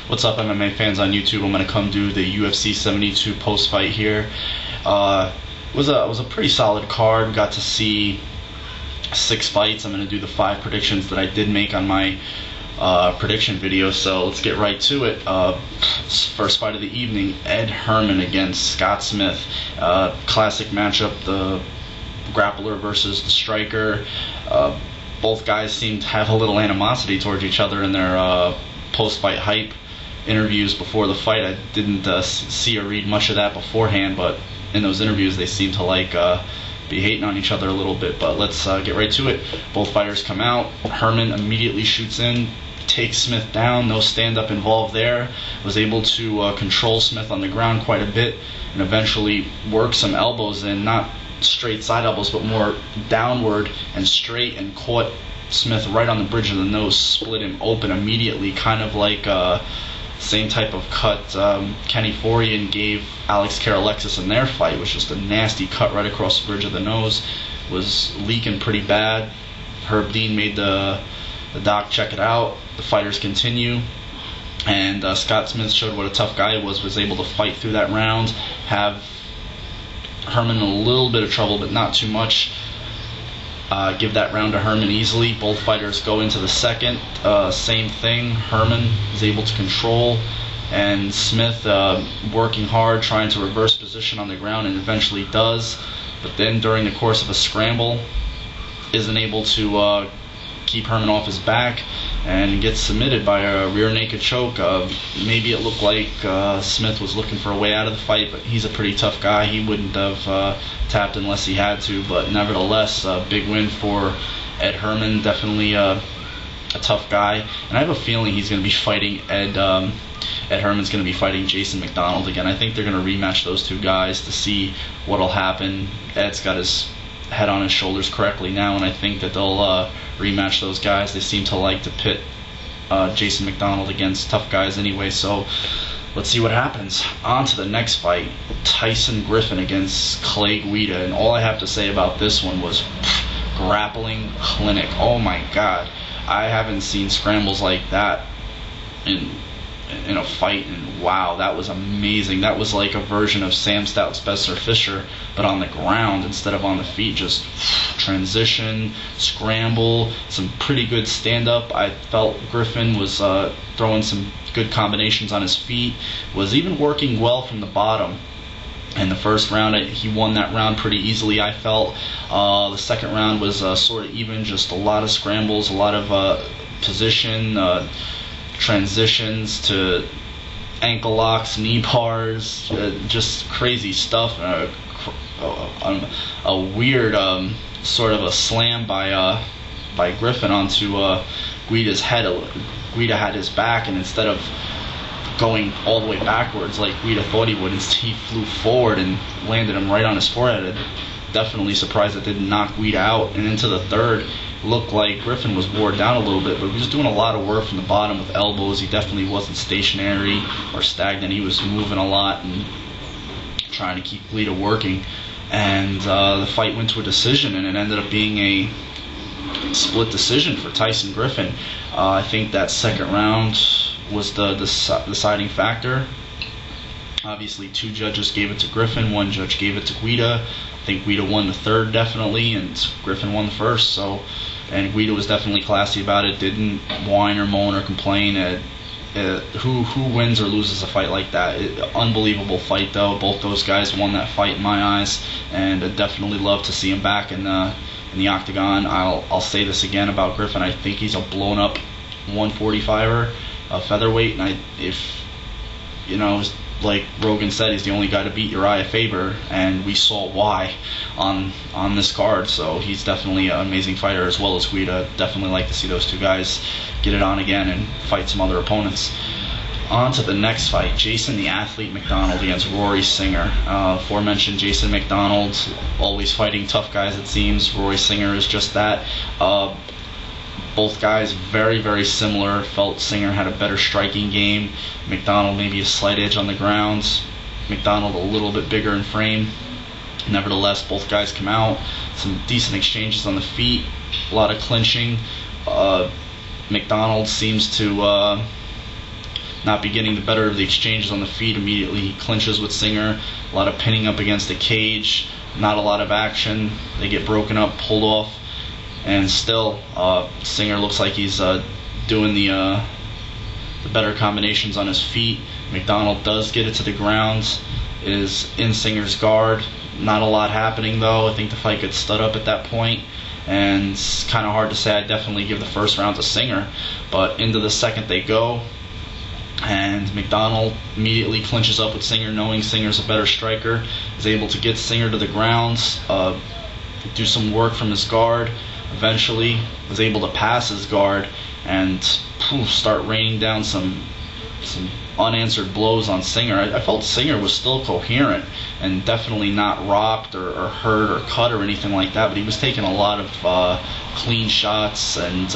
What's up, MMA fans on YouTube? I'm gonna come do the UFC 72 post fight here. It was a pretty solid card. Got to see 6 fights. I'm gonna do the 5 predictions that I did make on my prediction video. So let's get right to it. First fight of the evening: Ed Herman against Scott Smith. Classic matchup. The grappler versus the striker. Both guys seem to have a little animosity towards each other in their post-fight hype interviews before the fight. I didn't see or read much of that beforehand, but in those interviews they seem to be hating on each other a little bit. But let's get right to it. Both fighters come out. Herman immediately shoots in, takes Smith down. No stand-up involved there. Was able to control Smith on the ground quite a bit and eventually work some elbows in, not straight side elbows but more downward and straight, and caught Smith right on the bridge of the nose, split him open immediately, kind of like same type of cut Kenny Forian gave Alex Karalexis in their fight. Was just a nasty cut right across the bridge of the nose. Was leaking pretty bad. Herb Dean made the doc check it out. The fighters continue, and Scott Smith showed what a tough guy he was able to fight through that round, have Herman in a little bit of trouble, but not too much. Give that round to Herman easily. Both fighters go into the second. Same thing. Herman is able to control, and Smith working hard, trying to reverse position on the ground, and eventually does. But then during the course of a scramble, isn't able to keep Herman off his back and gets submitted by a rear naked choke. Maybe it looked like Smith was looking for a way out of the fight, but he's a pretty tough guy. He wouldn't have tapped unless he had to, but nevertheless, a big win for Ed Herman. Definitely a tough guy, and I have a feeling he's going to be fighting Ed Herman's going to be fighting Jason McDonald again. I think they're going to rematch those two guys to see what'll happen. Ed's got his head on his shoulders correctly now, and I think that they'll rematch those guys. They seem to like to pit Jason McDonald against tough guys anyway, so let's see what happens. On to the next fight: Tyson Griffin against Clay Guida. And all I have to say about this one was grappling clinic. Oh my god, I haven't seen scrambles like that in a fight, and wow, that was amazing. That was like a version of Sam Stout's Spencer Fisher, but on the ground instead of on the feet. Just transition, scramble, some pretty good stand-up. I felt Griffin was throwing some good combinations on his feet, was even working well from the bottom. In the first round, he won that round pretty easily, I felt. The second round was sort of even, just a lot of scrambles, a lot of position, transitions to ankle locks, knee bars, just crazy stuff. A weird sort of a slam by Griffin onto Guida's head. Guida had his back, and instead of going all the way backwards like Guida thought he would, he flew forward and landed him right on his forehead. Definitely surprised it didn't knock Guida out. And into the third, looked like Griffin was wore down a little bit, but he was doing a lot of work from the bottom with elbows. He definitely wasn't stationary or stagnant. He was moving a lot and trying to keep Guida working. And the fight went to a decision, and it ended up being a split decision for Tyson Griffin. I think that second round was the deciding factor. Obviously, 2 judges gave it to Griffin, 1 judge gave it to Guida. I think Guida won the third definitely, and Griffin won the first. So, and Guida was definitely classy about it. Didn't whine or moan or complain. Who wins or loses a fight like that? Unbelievable fight though. Both those guys won that fight in my eyes, and I'd definitely love to see him back in the octagon. I'll say this again about Griffin. I think he's a blown up 145er, a featherweight, and if you know, like Rogan said, he's the only guy to beat Uriah Faber, and we saw why on this card. So he's definitely an amazing fighter, as well as Guida. Definitely like to see those two guys get it on again and fight some other opponents. On to the next fight: Jason the Athlete McDonald against Rory Singer. Aforementioned Jason McDonald, always fighting tough guys it seems. Rory Singer is just that. Both guys very, very similar. Felt Singer had a better striking game. McDonald maybe a slight edge on the ground. McDonald a little bit bigger in frame. Nevertheless, both guys come out. Some decent exchanges on the feet. A lot of clinching. McDonald seems to not be getting the better of the exchanges on the feet. Immediately he clinches with Singer. A lot of pinning up against the cage. Not a lot of action. They get broken up, pulled off, and still Singer looks like he's doing the better combinations on his feet. McDonald does get it to the ground, is in Singer's guard. Not a lot happening though. I think the fight gets stood up at that point, and it's kind of hard to say. I definitely give the first round to Singer, but into the second they go, and McDonald immediately clinches up with Singer, knowing Singer's a better striker, is able to get Singer to the ground, do some work from his guard. Eventually was able to pass his guard and start raining down some unanswered blows on Singer. I felt Singer was still coherent and definitely not rocked or hurt or cut or anything like that, but he was taking a lot of clean shots, and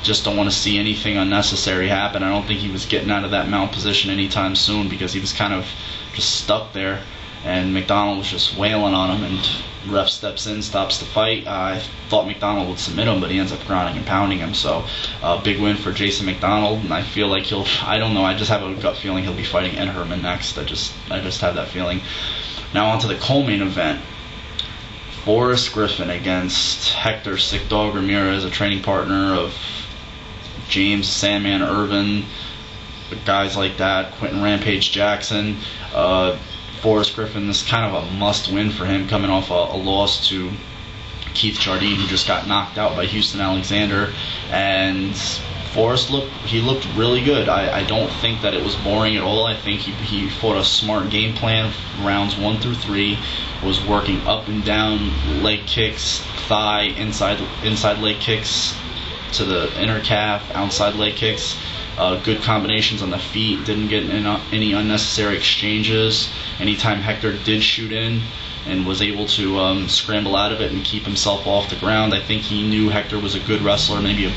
just don't want to see anything unnecessary happen. I don't think he was getting out of that mount position anytime soon, because he was kind of just stuck there, and McDonald was just wailing on him, and ref steps in, stops the fight. I thought McDonald would submit him, but he ends up grounding and pounding him. So big win for Jason McDonald, and I feel like I don't know, I just have a gut feeling he'll be fighting Ed Herman next. I just have that feeling. Now on to the co-main event. Forrest Griffin against Hector Sick Dog Ramirez, a training partner of James Sandman Irvin, guys like that, Quentin Rampage Jackson. Forrest Griffin, this kind of a must-win for him, coming off a loss to Keith Jardine, who just got knocked out by Houston Alexander. And Forrest looked really good. I don't think that it was boring at all. I think he fought a smart game plan. Rounds 1 through 3 was working up and down leg kicks, thigh, inside leg kicks to the inner calf, outside leg kicks. Good combinations on the feet, didn't get any unnecessary exchanges. Anytime Hector did shoot in and was able to scramble out of it and keep himself off the ground, I think he knew Hector was a good wrestler, maybe a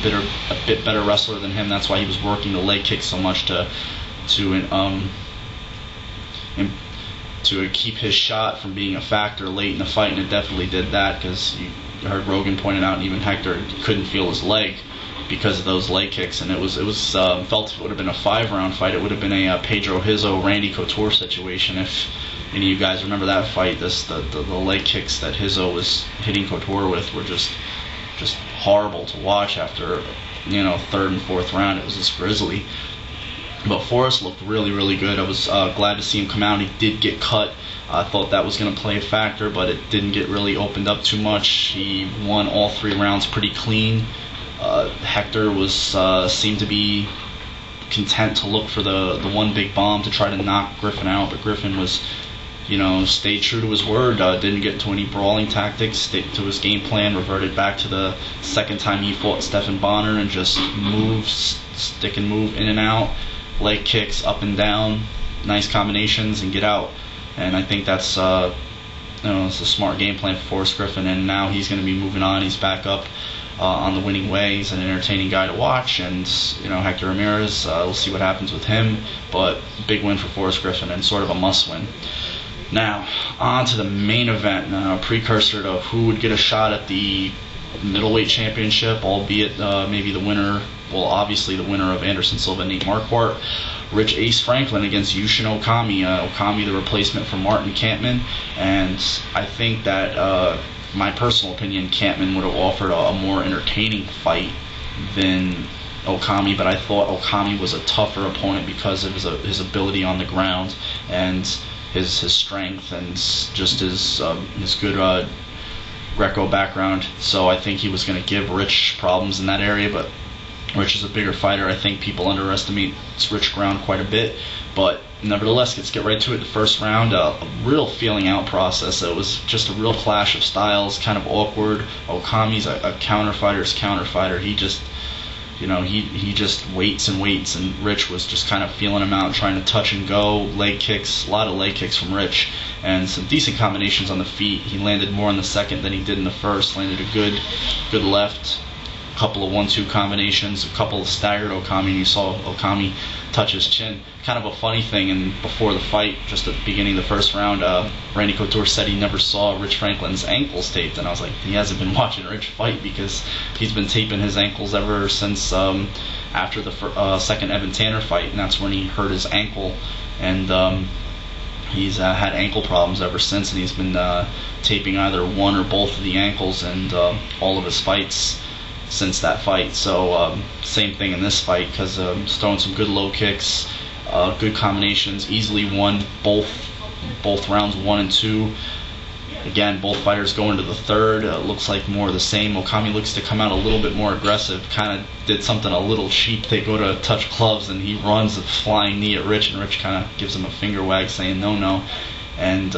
bit better wrestler than him. That's why he was working the leg kick so much to keep his shot from being a factor late in the fight, and it definitely did that, because you heard Rogan pointed out, and even Hector couldn't feel his leg because of those leg kicks, and it was felt it would have been a 5-round fight. It would have been a Pedro Hizzo, Randy Couture situation. If any of you guys remember that fight, the leg kicks that Hizzo was hitting Couture with were just horrible to watch. After third and fourth round, it was just grisly. But Forrest looked really, really good. I was glad to see him come out. He did get cut. I thought that was going to play a factor, but it didn't get really opened up too much. He won all 3 rounds pretty clean. Hector seemed to be content to look for the one big bomb to try to knock Griffin out, but Griffin was, stayed true to his word. Didn't get into any brawling tactics, stayed to his game plan, reverted back to the second time he fought Stephan Bonner, and just stick and move in and out, leg kicks up and down, nice combinations, and get out. And I think that's it's a smart game plan for Forrest Griffin, and now he's going to be moving on. He's back up on the winning way. He's an entertaining guy to watch, and Hector Ramirez, we'll see what happens with him, but big win for Forrest Griffin, and sort of a must-win. Now, on to the main event, a precursor to who would get a shot at the middleweight championship, albeit maybe the winner, obviously the winner of Anderson Silva and Nate Marquardt. Rich Ace Franklin against Yushin Okami. Okami, the replacement for Martin Kampmann, and I think that my personal opinion, Kampmann would have offered a more entertaining fight than Okami, but I thought Okami was a tougher opponent because of his ability on the ground and his strength and just his good Greco background. So I think he was going to give Rich problems in that area, but Rich is a bigger fighter. I think people underestimate Rich ground quite a bit, but nevertheless, let's get right to it. The first round, a real feeling out process. It was just a real clash of styles, kind of awkward. Okami's a counter fighter's counter fighter. He just, he just waits and waits, and Rich was just kind of feeling him out, trying to touch and go, leg kicks, a lot of leg kicks from Rich, and some decent combinations on the feet. He landed more in the second than he did in the first. Landed a good left, a couple of 1-2 combinations, a couple of staggered Okami, and you saw Okami touch his chin. Kind of a funny thing, and before the fight, just at the beginning of the first round, Randy Couture said he never saw Rich Franklin's ankles taped, and I was like, he hasn't been watching Rich fight, because he's been taping his ankles ever since after the second Evan Tanner fight, and that's when he hurt his ankle, and he's had ankle problems ever since, and he's been taping either one or both of the ankles and all of his fights since that fight. So same thing in this fight, because he's throwing some good low kicks, good combinations, easily won both rounds 1 and 2. Again, both fighters go into the third. Looks like more of the same. Okami looks to come out a little bit more aggressive. Kind of did something a little cheap. They go to touch gloves, and he runs a flying knee at Rich, and Rich kind of gives him a finger wag saying no. And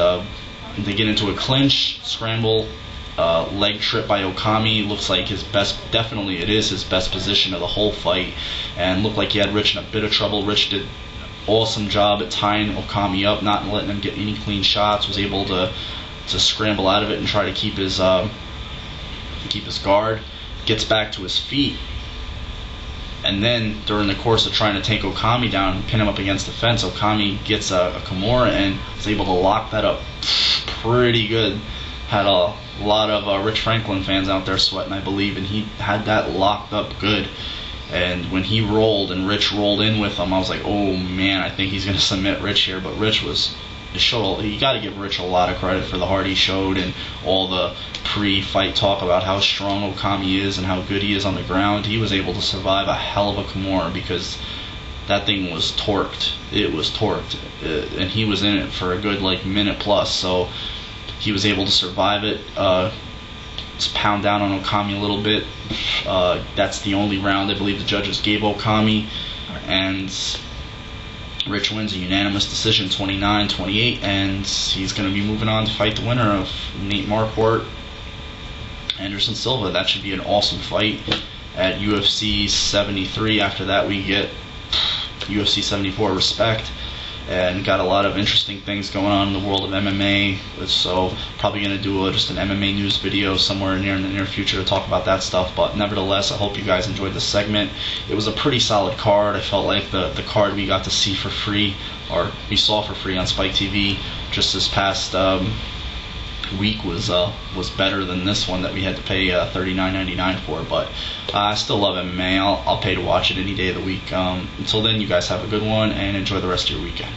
they get into a clinch, scramble, leg trip by Okami. Looks like his best, definitely it is his best position of the whole fight, and looked like he had Rich in a bit of trouble. Rich did awesome job at tying Okami up, not letting him get any clean shots, was able to scramble out of it and try to keep his guard, gets back to his feet, and then during the course of trying to take Okami down and pin him up against the fence, Okami gets a Kimura and is able to lock that up pretty good. Had a lot of Rich Franklin fans out there sweating, I believe, and he had that locked up good. And when he rolled and Rich rolled in with him, I was like, oh man, I think he's going to submit Rich here. But Rich you got to give Rich a lot of credit for the heart he showed, and all the pre-fight talk about how strong Okami is and how good he is on the ground. He was able to survive a hell of a Kimura, because that thing was torqued. It was torqued, and he was in it for a good minute plus. So he was able to survive it. Just pound down on Okami a little bit. That's the only round I believe the judges gave Okami, and Rich wins a unanimous decision, 29-28, and he's going to be moving on to fight the winner of Nate Marquardt, Anderson Silva. That should be an awesome fight at UFC 73. After that, we get UFC 74 Respect, and got a lot of interesting things going on in the world of MMA. So probably going to do just an MMA news video somewhere in the near future to talk about that stuff. But nevertheless, I hope you guys enjoyed this segment. It was a pretty solid card. I felt like the card we got to see for free, or we saw for free on Spike TV just this past week, was better than this one that we had to pay $39.99 for. But I still love MMA. I'll pay to watch it any day of the week. Until then, you guys have a good one and enjoy the rest of your weekend.